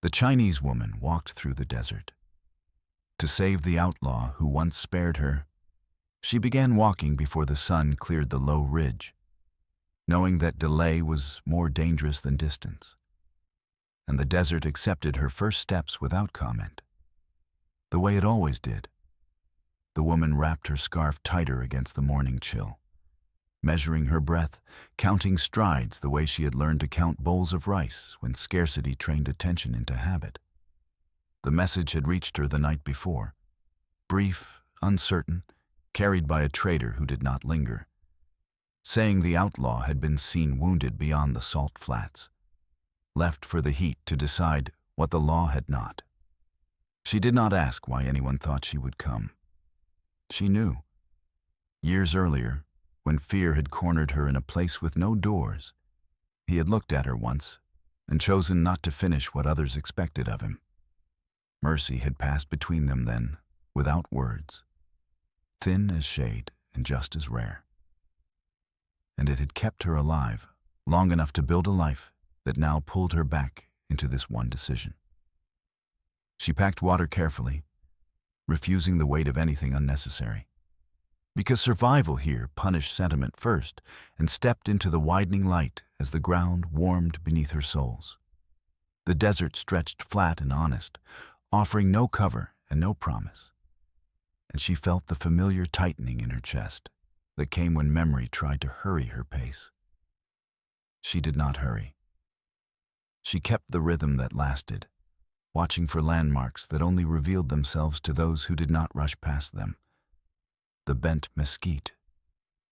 The Chinese woman walked through the desert. To save the outlaw who once spared her, she began walking before the sun cleared the low ridge, knowing that delay was more dangerous than distance. And the desert accepted her first steps without comment, the way it always did. The woman wrapped her scarf tighter against the morning chill, measuring her breath, counting strides the way she had learned to count bowls of rice when scarcity trained attention into habit. The message had reached her the night before, brief, uncertain, carried by a trader who did not linger, saying the outlaw had been seen wounded beyond the salt flats, left for the heat to decide what the law had not. She did not ask why anyone thought she would come. She knew. Years earlier, when fear had cornered her in a place with no doors, he had looked at her once and chosen not to finish what others expected of him. Mercy had passed between them then, without words, thin as shade and just as rare. And it had kept her alive long enough to build a life that now pulled her back into this one decision. She packed water carefully, refusing the weight of anything unnecessary, because survival here punished sentiment first and stepped into the widening light as the ground warmed beneath her soles. The desert stretched flat and honest, offering no cover and no promise, and she felt the familiar tightening in her chest that came when memory tried to hurry her pace. She did not hurry. She kept the rhythm that lasted, watching for landmarks that only revealed themselves to those who did not rush past them. The bent mesquite,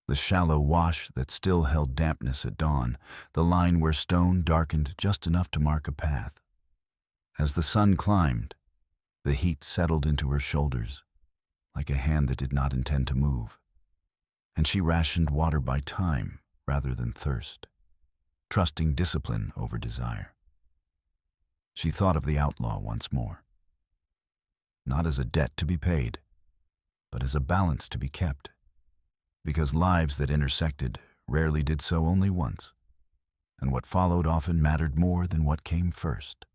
the shallow wash that still held dampness at dawn, the line where stone darkened just enough to mark a path. As the sun climbed, the heat settled into her shoulders, like a hand that did not intend to move, and she rationed water by time rather than thirst, trusting discipline over desire. She thought of the outlaw once more, not as a debt to be paid, but as a balance to be kept, because lives that intersected rarely did so only once, and what followed often mattered more than what came first.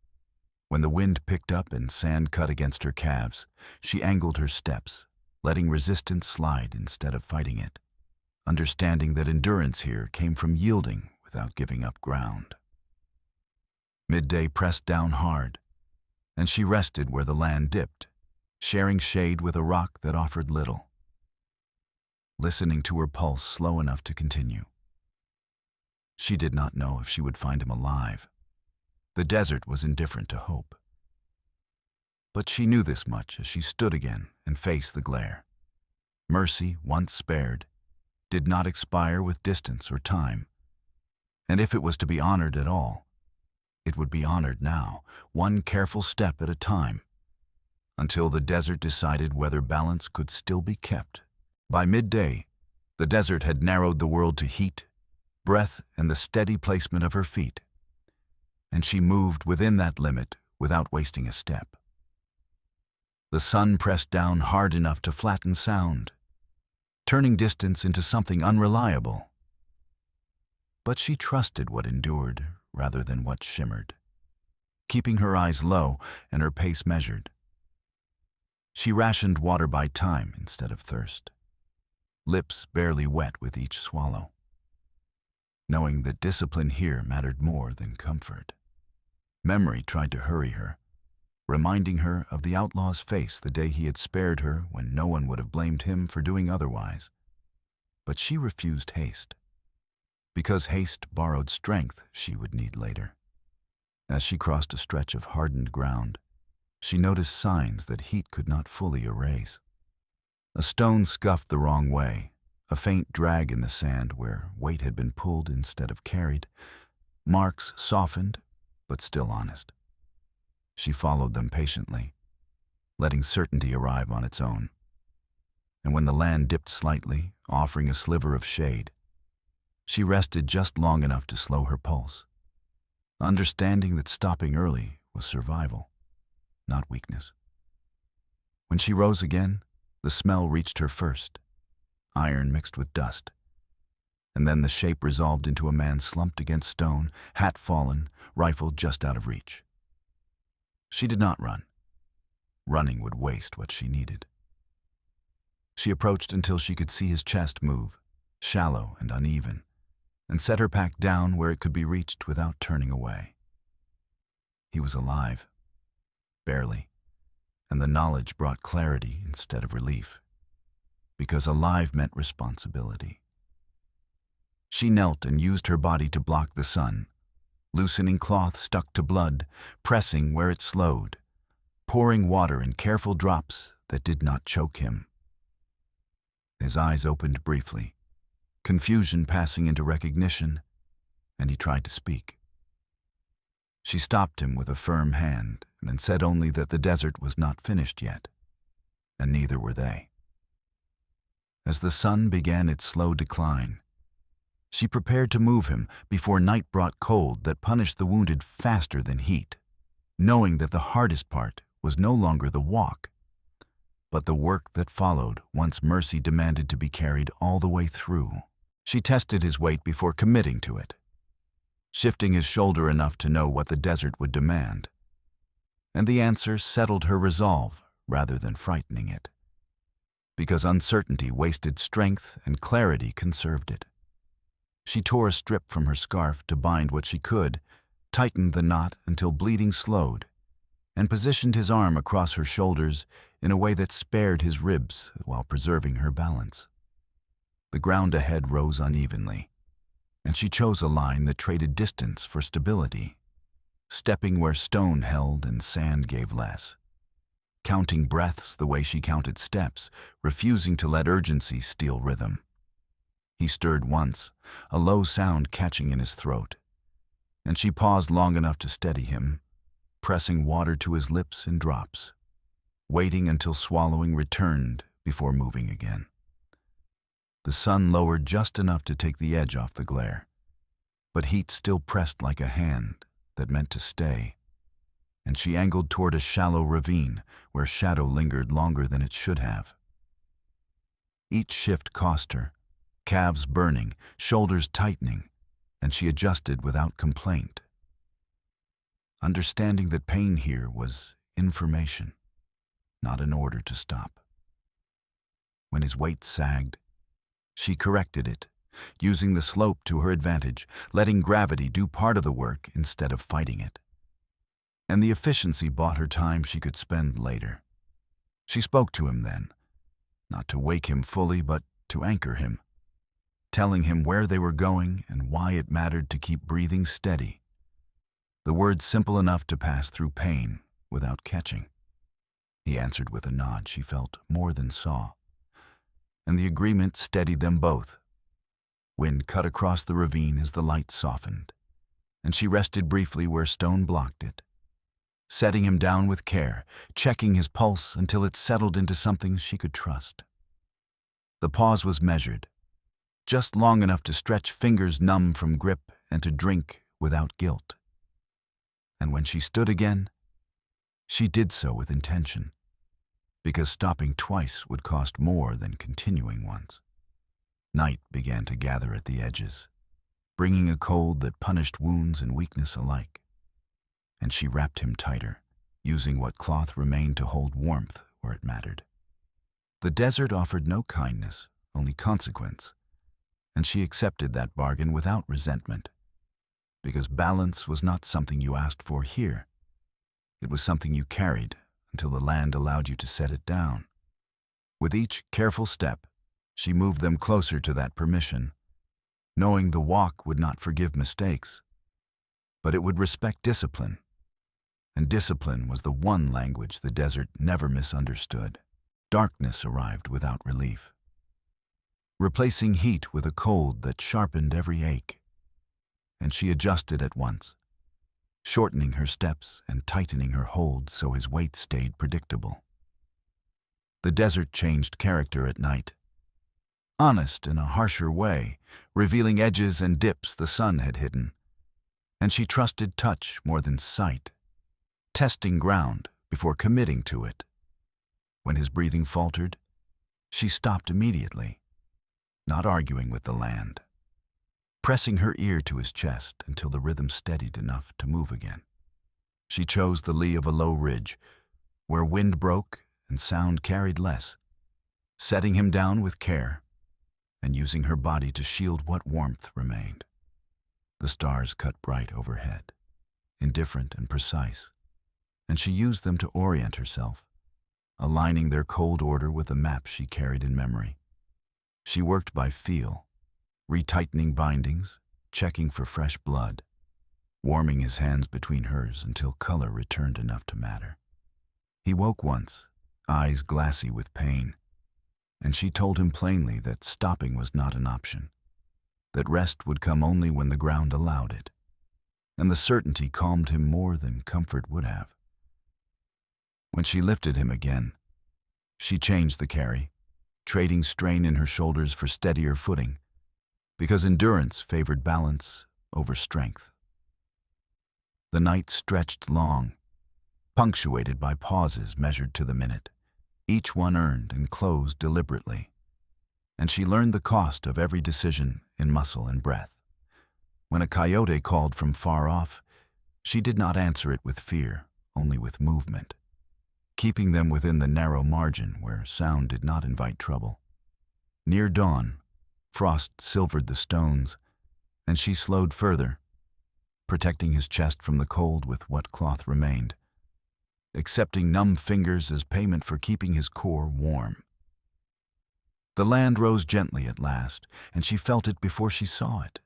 When the wind picked up and sand cut against her calves, she angled her steps, letting resistance slide instead of fighting it, understanding that endurance here came from yielding without giving up ground. Midday pressed down hard, and she rested where the land dipped, sharing shade with a rock that offered little, listening to her pulse slow enough to continue. She did not know if she would find him alive. The desert was indifferent to hope. But she knew this much as she stood again and faced the glare. Mercy, once spared, did not expire with distance or time, and if it was to be honored at all, it would be honored now, one careful step at a time, until the desert decided whether balance could still be kept. By midday, the desert had narrowed the world to heat, breath, and the steady placement of her feet, and she moved within that limit without wasting a step. The sun pressed down hard enough to flatten sound, turning distance into something unreliable. But she trusted what endured rather than what shimmered, keeping her eyes low and her pace measured. She rationed water by time instead of thirst, lips barely wet with each swallow, knowing that discipline here mattered more than comfort. Memory tried to hurry her, reminding her of the outlaw's face the day he had spared her when no one would have blamed him for doing otherwise. But she refused haste, because haste borrowed strength she would need later. As she crossed a stretch of hardened ground, she noticed signs that heat could not fully erase. A stone scuffed the wrong way, a faint drag in the sand where weight had been pulled instead of carried, marks softened but still honest. She followed them patiently, letting certainty arrive on its own. And when the land dipped slightly, offering a sliver of shade, she rested just long enough to slow her pulse, understanding that stopping early was survival, not weakness. When she rose again, the smell reached her first, iron mixed with dust, and then the shape resolved into a man slumped against stone, hat fallen, rifle just out of reach. She did not run. Running would waste what she needed. She approached until she could see his chest move, shallow and uneven, and set her pack down where it could be reached without turning away. He was alive, barely, and the knowledge brought clarity instead of relief, because alive meant responsibility. She knelt and used her body to block the sun, loosening cloth stuck to blood, pressing where it slowed, pouring water in careful drops that did not choke him. His eyes opened briefly, confusion passing into recognition, and he tried to speak. She stopped him with a firm hand and said only that the desert was not finished yet, and neither were they. As the sun began its slow decline, she prepared to move him before night brought cold that punished the wounded faster than heat, knowing that the hardest part was no longer the walk, but the work that followed once mercy demanded to be carried all the way through. She tested his weight before committing to it, shifting his shoulder enough to know what the desert would demand. And the answer settled her resolve rather than frightening it, because uncertainty wasted strength and clarity conserved it. She tore a strip from her scarf to bind what she could, tightened the knot until bleeding slowed, and positioned his arm across her shoulders in a way that spared his ribs while preserving her balance. The ground ahead rose unevenly, and she chose a line that traded distance for stability, stepping where stone held and sand gave less, counting breaths the way she counted steps, refusing to let urgency steal rhythm. He stirred once, a low sound catching in his throat, and she paused long enough to steady him, pressing water to his lips in drops, waiting until swallowing returned before moving again. The sun lowered just enough to take the edge off the glare, but heat still pressed like a hand that meant to stay, and she angled toward a shallow ravine where shadow lingered longer than it should have. Each shift cost her, calves burning, shoulders tightening, and she adjusted without complaint, understanding that pain here was information, not an order to stop. When his weight sagged, she corrected it, using the slope to her advantage, letting gravity do part of the work instead of fighting it. And the efficiency bought her time she could spend later. She spoke to him then, not to wake him fully, but to anchor him, telling him where they were going and why it mattered to keep breathing steady. The words simple enough to pass through pain without catching. He answered with a nod she felt more than saw, and the agreement steadied them both. Wind cut across the ravine as the light softened, and she rested briefly where stone blocked it, setting him down with care, checking his pulse until it settled into something she could trust. The pause was measured, just long enough to stretch fingers numb from grip and to drink without guilt. And when she stood again, she did so with intention, because stopping twice would cost more than continuing once. Night began to gather at the edges, bringing a cold that punished wounds and weakness alike, and she wrapped him tighter, using what cloth remained to hold warmth where it mattered. The desert offered no kindness, only consequence, and she accepted that bargain without resentment, because balance was not something you asked for here. It was something you carried until the land allowed you to set it down. With each careful step, she moved them closer to that permission, knowing the walk would not forgive mistakes, but it would respect discipline, and discipline was the one language the desert never misunderstood. Darkness arrived without relief, replacing heat with a cold that sharpened every ache, and she adjusted at once, shortening her steps and tightening her hold so his weight stayed predictable. The desert changed character at night, honest in a harsher way, revealing edges and dips the sun had hidden, and she trusted touch more than sight, testing ground before committing to it. When his breathing faltered, she stopped immediately, not arguing with the land, pressing her ear to his chest until the rhythm steadied enough to move again. She chose the lee of a low ridge, where wind broke and sound carried less, setting him down with care and using her body to shield what warmth remained. The stars cut bright overhead, indifferent and precise, and she used them to orient herself, aligning their cold order with a map she carried in memory. She worked by feel, retightening bindings, checking for fresh blood, warming his hands between hers until color returned enough to matter. He woke once, eyes glassy with pain, and she told him plainly that stopping was not an option, that rest would come only when the ground allowed it, and the certainty calmed him more than comfort would have. When she lifted him again, she changed the carry, trading strain in her shoulders for steadier footing, because endurance favored balance over strength. The night stretched long, punctuated by pauses measured to the minute, each one earned and closed deliberately, and she learned the cost of every decision in muscle and breath. When a coyote called from far off, she did not answer it with fear, only with movement, keeping them within the narrow margin where sound did not invite trouble. Near dawn, frost silvered the stones, and she slowed further, protecting his chest from the cold with what cloth remained, accepting numb fingers as payment for keeping his core warm. The land rose gently at last, and she felt it before she saw it,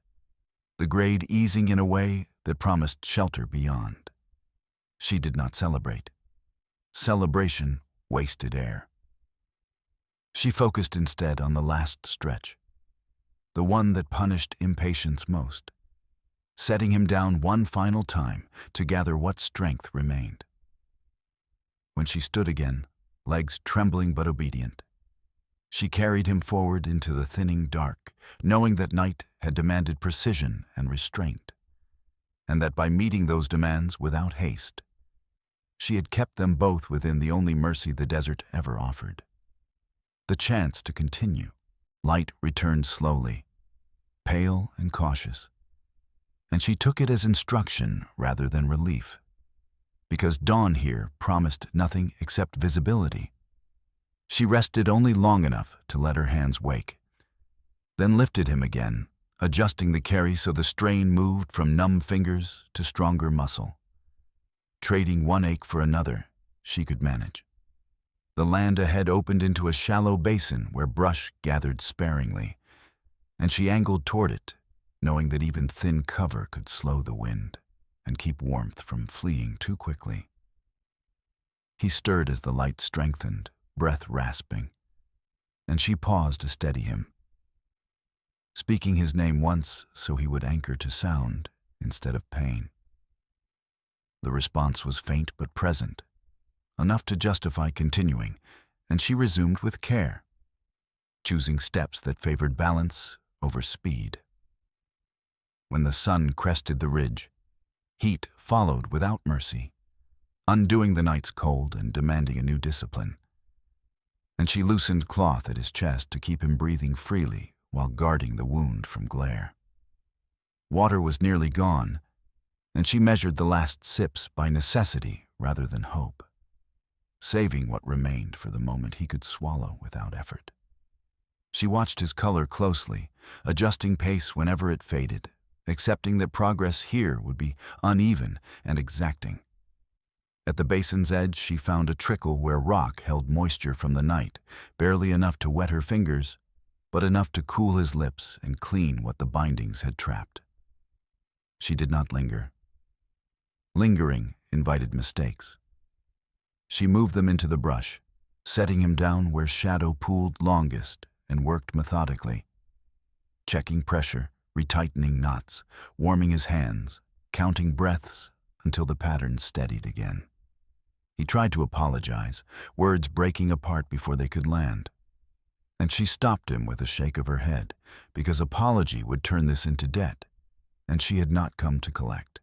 the grade easing in a way that promised shelter beyond. She did not celebrate. Celebration wasted air. She focused instead on the last stretch, the one that punished impatience most, setting him down one final time to gather what strength remained. When she stood again, legs trembling but obedient, she carried him forward into the thinning dark, knowing that night had demanded precision and restraint, and that by meeting those demands without haste, she had kept them both within the only mercy the desert ever offered: the chance to continue. Light returned slowly, pale and cautious, and she took it as instruction rather than relief, because dawn here promised nothing except visibility. She rested only long enough to let her hands wake, then lifted him again, adjusting the carry so the strain moved from numb fingers to stronger muscle. Trading one ache for another, she could manage. The land ahead opened into a shallow basin where brush gathered sparingly, and she angled toward it, knowing that even thin cover could slow the wind and keep warmth from fleeing too quickly. He stirred as the light strengthened, breath rasping, and she paused to steady him, speaking his name once so he would anchor to sound instead of pain. The response was faint but present, enough to justify continuing, and she resumed with care, choosing steps that favored balance over speed. When the sun crested the ridge, heat followed without mercy, undoing the night's cold and demanding a new discipline. And she loosened cloth at his chest to keep him breathing freely while guarding the wound from glare. Water was nearly gone, and she measured the last sips by necessity rather than hope, saving what remained for the moment he could swallow without effort. She watched his color closely, adjusting pace whenever it faded, accepting that progress here would be uneven and exacting. At the basin's edge, she found a trickle where rock held moisture from the night, barely enough to wet her fingers, but enough to cool his lips and clean what the bindings had trapped. She did not linger. Lingering invited mistakes. She moved them into the brush, setting him down where shadow pooled longest, and worked methodically, checking pressure, retightening knots, warming his hands, counting breaths until the pattern steadied again. He tried to apologize, words breaking apart before they could land, and she stopped him with a shake of her head, because apology would turn this into debt, and she had not come to collect.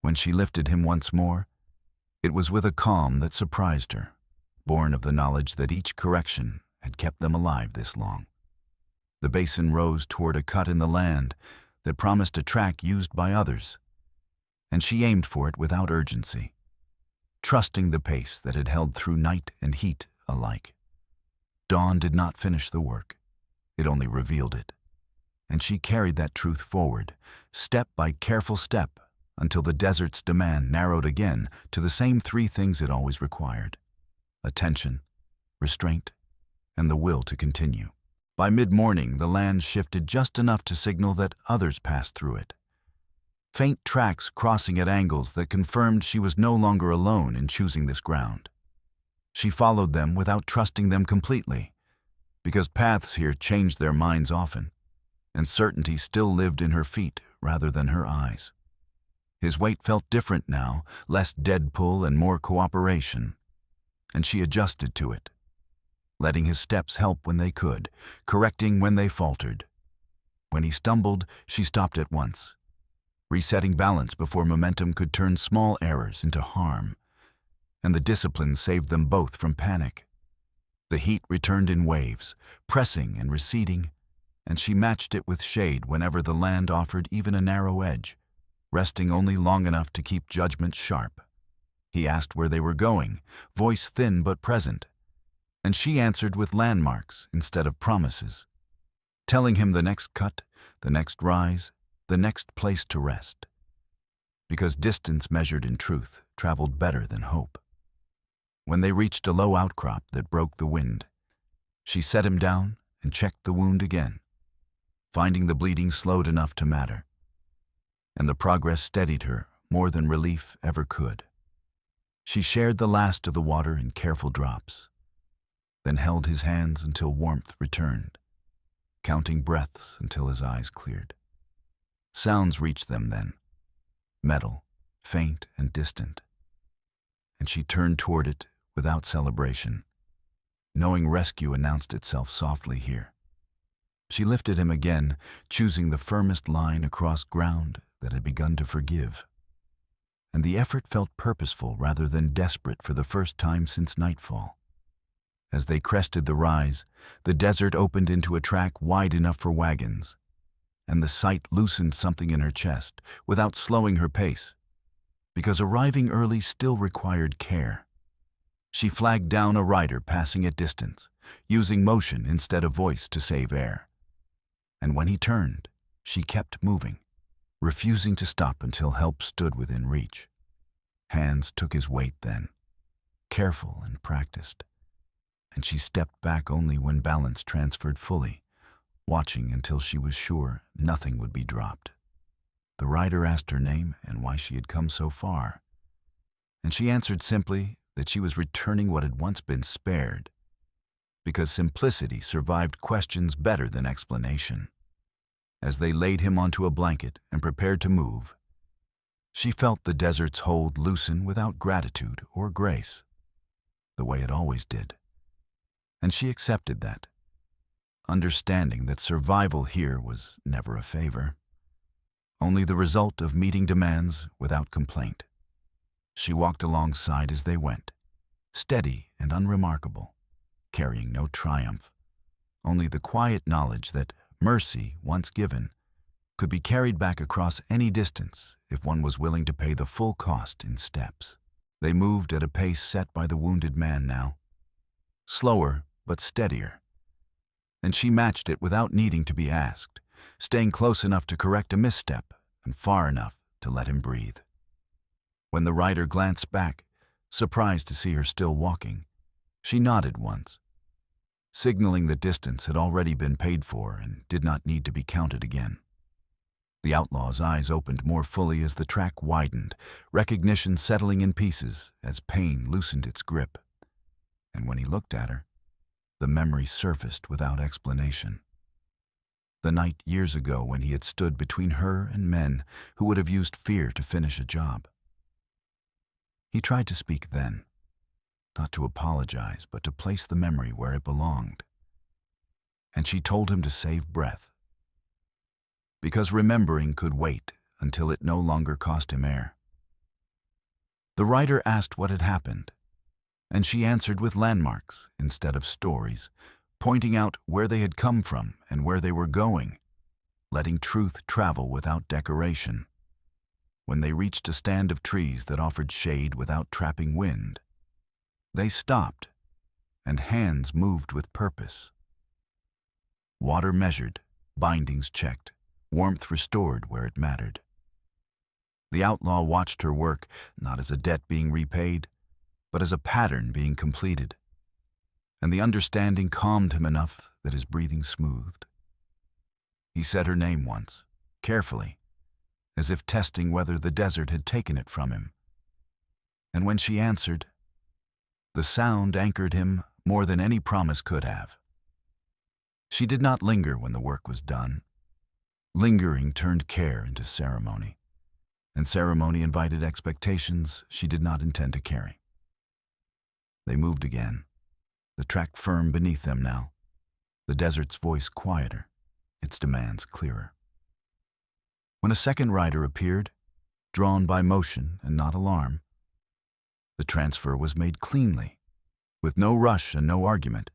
When she lifted him once more, it was with a calm that surprised her, born of the knowledge that each correction had kept them alive this long. The basin rose toward a cut in the land that promised a track used by others, and she aimed for it without urgency, trusting the pace that had held through night and heat alike. Dawn did not finish the work. It only revealed it. And she carried that truth forward, step by careful step, until the desert's demand narrowed again to the same three things it always required: attention, restraint, and the will to continue. By mid-morning, the land shifted just enough to signal that others passed through it. Faint tracks crossing at angles that confirmed she was no longer alone in choosing this ground. She followed them without trusting them completely, because paths here changed their minds often, and certainty still lived in her feet rather than her eyes. His weight felt different now, less dead pull and more cooperation, and she adjusted to it, letting his steps help when they could, correcting when they faltered. When he stumbled, she stopped at once, resetting balance before momentum could turn small errors into harm, and the discipline saved them both from panic. The heat returned in waves, pressing and receding, and she matched it with shade whenever the land offered even a narrow edge, resting only long enough to keep judgment sharp. He asked where they were going, voice thin but present, and she answered with landmarks instead of promises, telling him the next cut, the next rise, the next place to rest. Because distance measured in truth traveled better than hope. When they reached a low outcrop that broke the wind, she set him down and checked the wound again, finding the bleeding slowed enough to matter. And the progress steadied her more than relief ever could. She shared the last of the water in careful drops, then held his hands until warmth returned, counting breaths until his eyes cleared. Sounds reached them then, metal, faint and distant, and she turned toward it without celebration, knowing rescue announced itself softly here. She lifted him again, choosing the firmest line across ground that had begun to forgive. And the effort felt purposeful rather than desperate for the first time since nightfall. As they crested the rise, the desert opened into a track wide enough for wagons, and the sight loosened something in her chest without slowing her pace, because arriving early still required care. She flagged down a rider passing at distance, using motion instead of voice to save air. And when he turned, she kept moving, refusing to stop until help stood within reach. Hands took his weight then, careful and practiced, and she stepped back only when balance transferred fully, watching until she was sure nothing would be dropped. The rider asked her name and why she had come so far, and she answered simply that she was returning what had once been spared, because simplicity survived questions better than explanation. As they laid him onto a blanket and prepared to move, she felt the desert's hold loosen without gratitude or grace, the way it always did. And she accepted that, understanding that survival here was never a favor, only the result of meeting demands without complaint. She walked alongside as they went, steady and unremarkable, carrying no triumph, only the quiet knowledge that mercy, once given, could be carried back across any distance if one was willing to pay the full cost in steps. They moved at a pace set by the wounded man now, slower but steadier, and she matched it without needing to be asked, staying close enough to correct a misstep and far enough to let him breathe. When the rider glanced back, surprised to see her still walking, she nodded once, signaling that distance had already been paid for and did not need to be counted again. The outlaw's eyes opened more fully as the track widened, recognition settling in pieces as pain loosened its grip. And when he looked at her, the memory surfaced without explanation. The night years ago when he had stood between her and men who would have used fear to finish a job. He tried to speak then, not to apologize, but to place the memory where it belonged. And she told him to save breath, because remembering could wait until it no longer cost him air. The rider asked what had happened, and she answered with landmarks instead of stories, pointing out where they had come from and where they were going, letting truth travel without decoration. When they reached a stand of trees that offered shade without trapping wind, they stopped, and hands moved with purpose. Water measured, bindings checked, warmth restored where it mattered. The outlaw watched her work, not as a debt being repaid, but as a pattern being completed. And the understanding calmed him enough that his breathing smoothed. He said her name once, carefully, as if testing whether the desert had taken it from him. And when she answered, the sound anchored him more than any promise could have. She did not linger when the work was done. Lingering turned care into ceremony, and ceremony invited expectations she did not intend to carry. They moved again, the track firm beneath them now, the desert's voice quieter, its demands clearer. When a second rider appeared, drawn by motion and not alarm, the transfer was made cleanly, with no rush and no argument,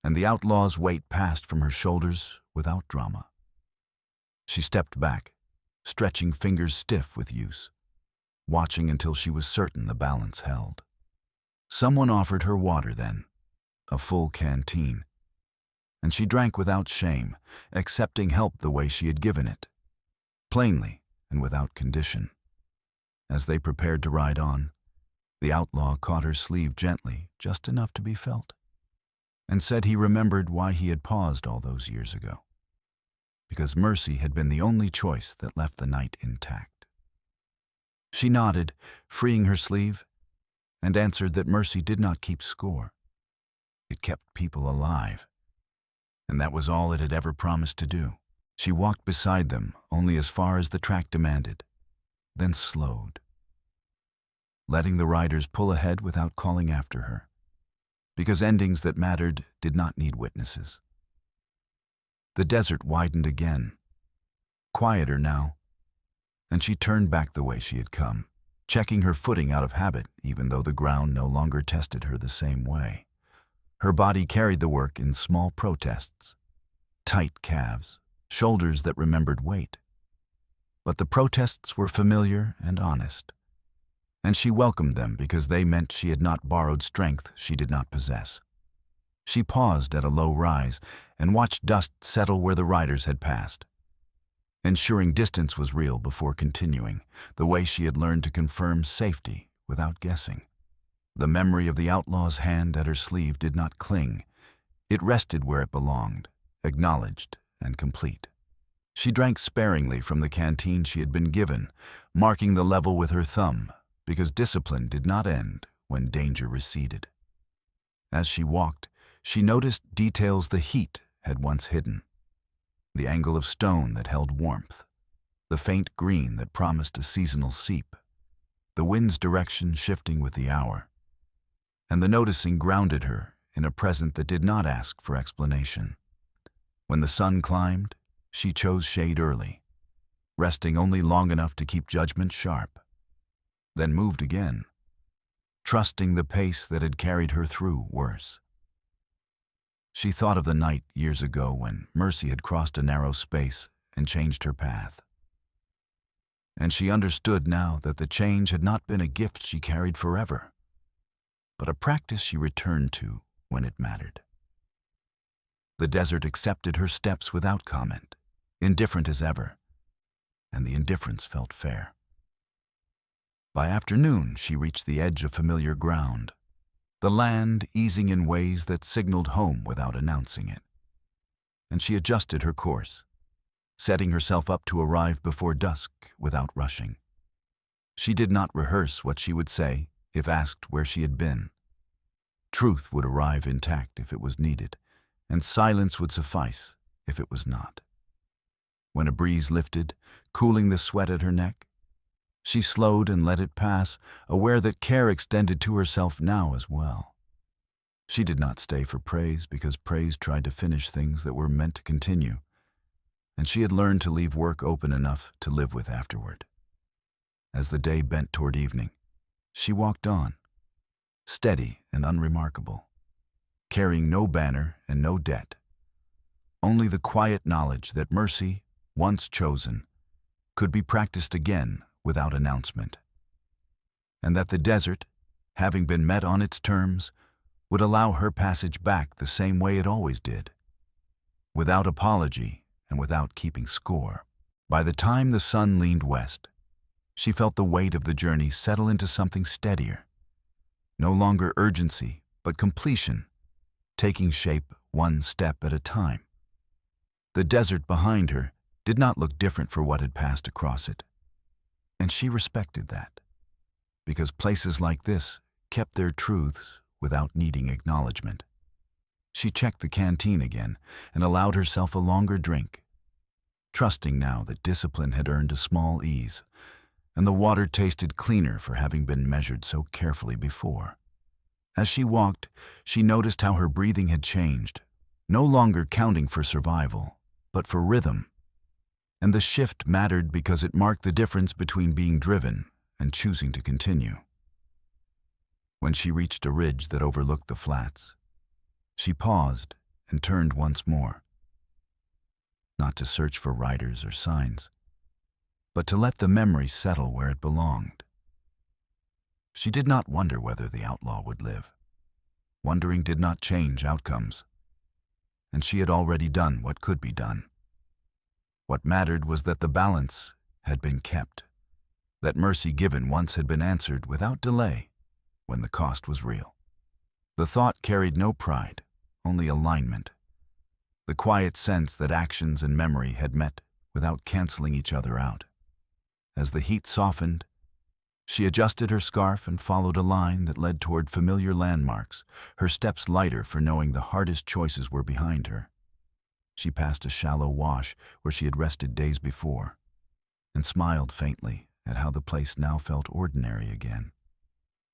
and the outlaw's weight passed from her shoulders without drama. She stepped back, stretching fingers stiff with use, watching until she was certain the balance held. Someone offered her water then, a full canteen, and she drank without shame, accepting help the way she had given it, plainly and without condition. As they prepared to ride on, the outlaw caught her sleeve gently, just enough to be felt, and said he remembered why he had paused all those years ago, because mercy had been the only choice that left the night intact. She nodded, freeing her sleeve, and answered that mercy did not keep score. It kept people alive, and that was all it had ever promised to do. She walked beside them only as far as the track demanded, then slowed, letting the riders pull ahead without calling after her, because endings that mattered did not need witnesses. The desert widened again, quieter now, and she turned back the way she had come, checking her footing out of habit even though the ground no longer tested her the same way. Her body carried the work in small protests, tight calves, shoulders that remembered weight. But the protests were familiar and honest, and she welcomed them because they meant she had not borrowed strength she did not possess. She paused at a low rise and watched dust settle where the riders had passed, ensuring distance was real before continuing, the way she had learned to confirm safety without guessing. The memory of the outlaw's hand at her sleeve did not cling. It rested where it belonged, acknowledged and complete. She drank sparingly from the canteen she had been given, marking the level with her thumb, because discipline did not end when danger receded. As she walked, she noticed details the heat had once hidden. The angle of stone that held warmth, the faint green that promised a seasonal seep, the wind's direction shifting with the hour, and the noticing grounded her in a present that did not ask for explanation. When the sun climbed, she chose shade early, resting only long enough to keep judgment sharp, then moved again, trusting the pace that had carried her through worse. She thought of the night years ago when mercy had crossed a narrow space and changed her path. And she understood now that the change had not been a gift she carried forever, but a practice she returned to when it mattered. The desert accepted her steps without comment, indifferent as ever, and the indifference felt fair. By afternoon, she reached the edge of familiar ground, the land easing in ways that signaled home without announcing it. And she adjusted her course, setting herself up to arrive before dusk without rushing. She did not rehearse what she would say if asked where she had been. Truth would arrive intact if it was needed, and silence would suffice if it was not. When a breeze lifted, cooling the sweat at her neck, she slowed and let it pass, aware that care extended to herself now as well. She did not stay for praise because praise tried to finish things that were meant to continue, and she had learned to leave work open enough to live with afterward. As the day bent toward evening, she walked on, steady and unremarkable, carrying no banner and no debt, only the quiet knowledge that mercy, once chosen, could be practiced again without announcement, and that the desert, having been met on its terms, would allow her passage back the same way it always did, without apology and without keeping score. By the time the sun leaned west, she felt the weight of the journey settle into something steadier. No longer urgency, but completion, taking shape one step at a time. The desert behind her did not look different for what had passed across it, and she respected that, because places like this kept their truths without needing acknowledgement. She checked the canteen again and allowed herself a longer drink, trusting now that discipline had earned a small ease, and the water tasted cleaner for having been measured so carefully before. As she walked, she noticed how her breathing had changed, no longer counting for survival, but for rhythm. And the shift mattered because it marked the difference between being driven and choosing to continue. When she reached a ridge that overlooked the flats, she paused and turned once more, not to search for riders or signs, but to let the memory settle where it belonged. She did not wonder whether the outlaw would live. Wondering did not change outcomes, and she had already done what could be done. What mattered was that the balance had been kept, that mercy given once had been answered without delay when the cost was real. The thought carried no pride, only alignment, the quiet sense that actions and memory had met without canceling each other out. As the heat softened, she adjusted her scarf and followed a line that led toward familiar landmarks, her steps lighter for knowing the hardest choices were behind her. She passed a shallow wash where she had rested days before, and smiled faintly at how the place now felt ordinary again.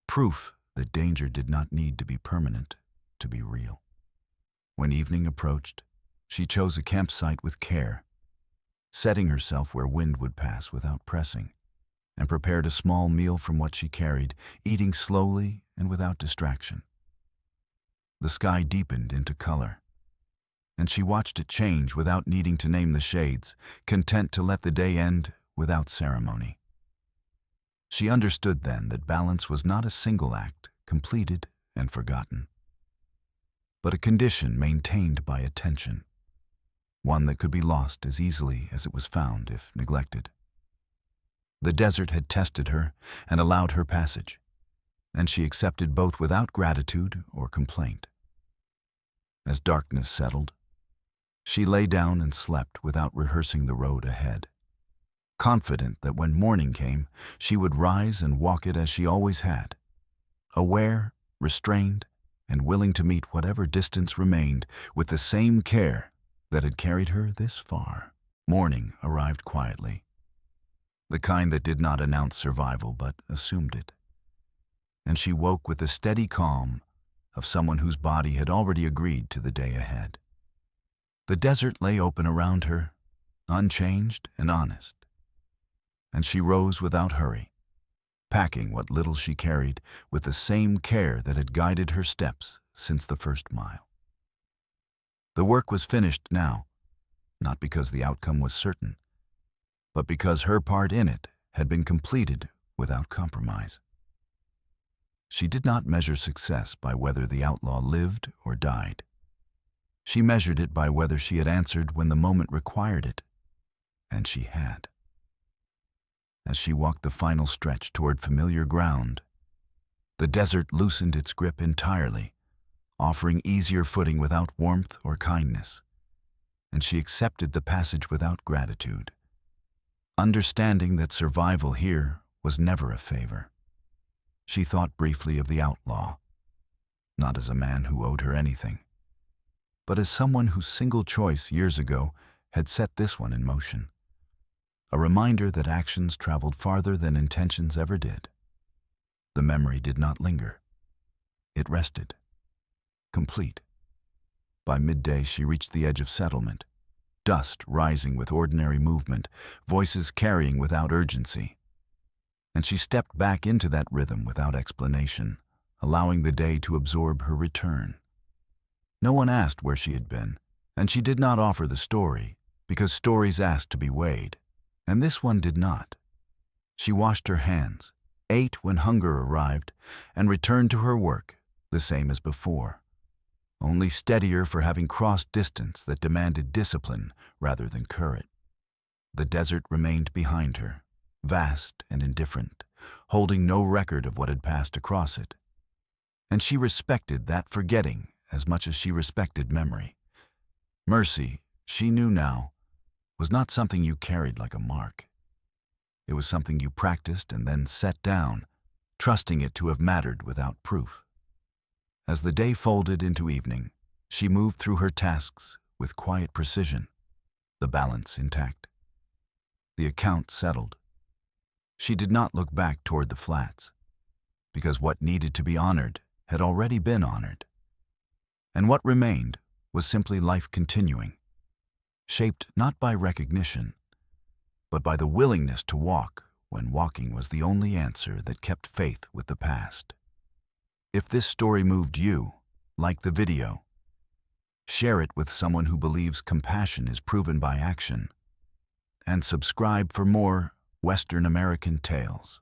Proof that danger did not need to be permanent to be real. When evening approached, she chose a campsite with care, setting herself where wind would pass without pressing, and prepared a small meal from what she carried, eating slowly and without distraction. The sky deepened into color, and she watched it change without needing to name the shades, content to let the day end without ceremony. She understood then that balance was not a single act, completed and forgotten, but a condition maintained by attention, one that could be lost as easily as it was found if neglected. The desert had tested her and allowed her passage, and she accepted both without gratitude or complaint. As darkness settled, she lay down and slept without rehearsing the road ahead, confident that when morning came, she would rise and walk it as she always had, aware, restrained, and willing to meet whatever distance remained with the same care that had carried her this far. Morning arrived quietly, the kind that did not announce survival but assumed it, and she woke with the steady calm of someone whose body had already agreed to the day ahead. The desert lay open around her, unchanged and honest, and she rose without hurry, packing what little she carried with the same care that had guided her steps since the first mile. The work was finished now, not because the outcome was certain, but because her part in it had been completed without compromise. She did not measure success by whether the outlaw lived or died. She measured it by whether she had answered when the moment required it, and she had. As she walked the final stretch toward familiar ground, the desert loosened its grip entirely, offering easier footing without warmth or kindness, and she accepted the passage without gratitude, understanding that survival here was never a favor. She thought briefly of the outlaw, not as a man who owed her anything, but as someone whose single choice years ago had set this one in motion, a reminder that actions traveled farther than intentions ever did. The memory did not linger. It rested, complete. By midday, she reached the edge of settlement, dust rising with ordinary movement, voices carrying without urgency. And she stepped back into that rhythm without explanation, allowing the day to absorb her return. No one asked where she had been, and she did not offer the story, because stories asked to be weighed, and this one did not. She washed her hands, ate when hunger arrived, and returned to her work, the same as before, only steadier for having crossed distance that demanded discipline rather than courage. The desert remained behind her, vast and indifferent, holding no record of what had passed across it. And she respected that forgetting as much as she respected memory. Mercy, she knew now, was not something you carried like a mark. It was something you practiced and then set down, trusting it to have mattered without proof. As the day folded into evening, she moved through her tasks with quiet precision, the balance intact. The account settled. She did not look back toward the flats, because what needed to be honored had already been honored. And what remained was simply life continuing, shaped not by recognition, but by the willingness to walk when walking was the only answer that kept faith with the past. If this story moved you, like the video, share it with someone who believes compassion is proven by action, and subscribe for more Western American tales.